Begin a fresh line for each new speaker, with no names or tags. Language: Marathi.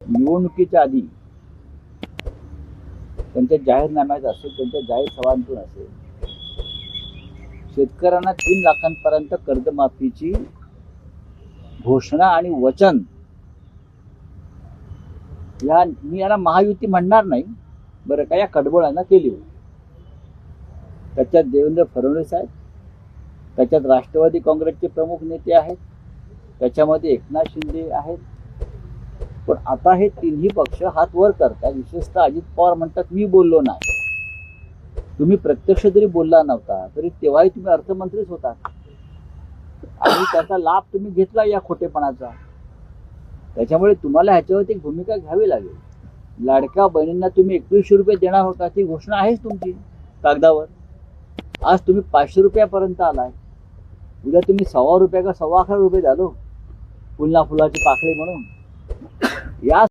निवडणुकीच्या आधी त्यांच्या जाहीरनाम्यात असेल, त्यांच्या जाहीर सभांतून असेल, शेतकऱ्यांना 3 लाखांपर्यंत कर्जमाफीची घोषणा आणि वचन, मी याला महायुती म्हणणार नाही बरं का, या कडबोळ्यांना केली होती. त्याच्यात देवेंद्र फडणवीस आहेत, त्याच्यात राष्ट्रवादी काँग्रेसचे प्रमुख नेते आहेत, त्याच्यामध्ये एकनाथ शिंदे आहेत. पण आता हे तिन्ही पक्ष हात वर करतात. विशेषतः अजित पवार म्हणतात मी बोललो नाही. तुम्ही प्रत्यक्ष जरी बोलला नव्हता तरी तेव्हाही तुम्ही अर्थमंत्रीच होता आणि त्याचा लाभ तुम्ही घेतला या खोटेपणाचा. त्याच्यामुळे तुम्हाला ह्याच्यावरती एक भूमिका घ्यावी लागेल. लाडक्या बहिणींना तुम्ही 2100 रुपये देणार होता, ती घोषणा आहेच तुमची कागदावर. आज तुम्ही 500 रुपयापर्यंत आलाय. उद्या तुम्ही 1.25 रुपये का 11.25 रुपये झालो, फुलना फुलाची पाकळी म्हणून. या